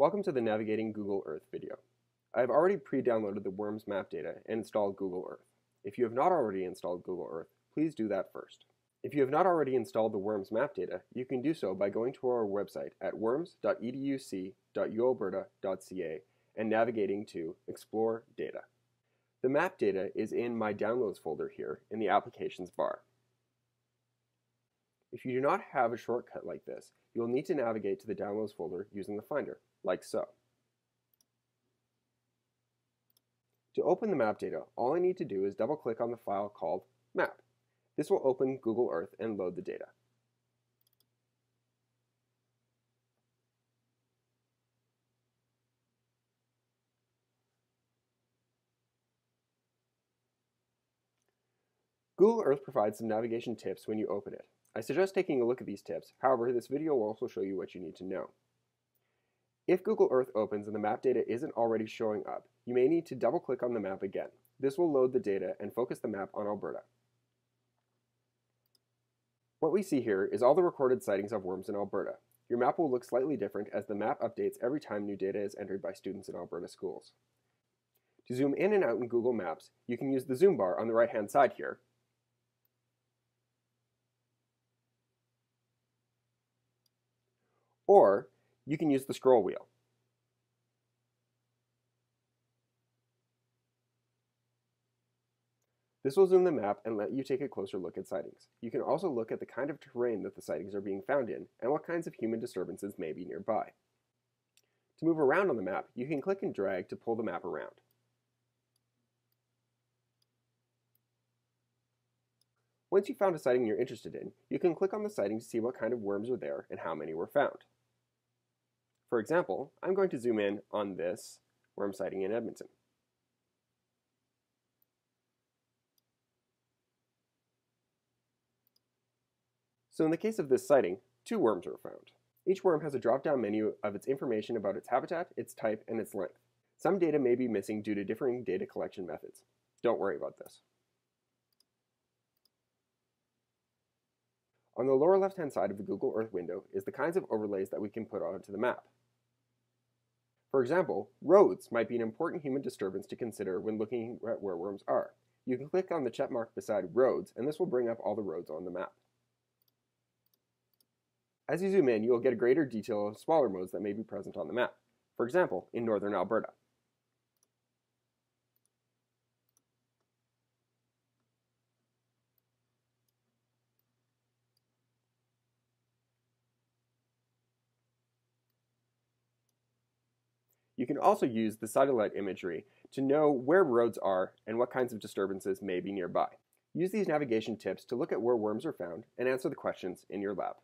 Welcome to the Navigating Google Earth video. I have already pre-downloaded the WORMS map data and installed Google Earth. If you have not already installed Google Earth, please do that first. If you have not already installed the WORMS map data, you can do so by going to our website at worms.educ.ualberta.ca and navigating to Explore Data. The map data is in my Downloads folder here in the Applications bar. If you do not have a shortcut like this, you will need to navigate to the Downloads folder using the Finder, like so. To open the map data, all I need to do is double-click on the file called Map. This will open Google Earth and load the data. Google Earth provides some navigation tips when you open it. I suggest taking a look at these tips, however, this video will also show you what you need to know. If Google Earth opens and the map data isn't already showing up, you may need to double-click on the map again. This will load the data and focus the map on Alberta. What we see here is all the recorded sightings of worms in Alberta. Your map will look slightly different as the map updates every time new data is entered by students in Alberta schools. To zoom in and out in Google Maps, you can use the zoom bar on the right-hand side here, or you can use the scroll wheel. This will zoom the map and let you take a closer look at sightings. You can also look at the kind of terrain that the sightings are being found in and what kinds of human disturbances may be nearby. To move around on the map, you can click and drag to pull the map around. Once you've found a sighting you're interested in, you can click on the sighting to see what kind of worms are there and how many were found. For example, I'm going to zoom in on this worm sighting in Edmonton. So in the case of this sighting, 2 worms were found. Each worm has a drop-down menu of its information about its habitat, its type, and its length. Some data may be missing due to differing data collection methods. Don't worry about this. On the lower left-hand side of the Google Earth window is the kinds of overlays that we can put onto the map. For example, roads might be an important human disturbance to consider when looking at where worms are. You can click on the check mark beside roads, and this will bring up all the roads on the map. As you zoom in, you will get a greater detail of smaller modes that may be present on the map. For example, in northern Alberta. You can also use the satellite imagery to know where roads are and what kinds of disturbances may be nearby. Use these navigation tips to look at where worms are found and answer the questions in your lab.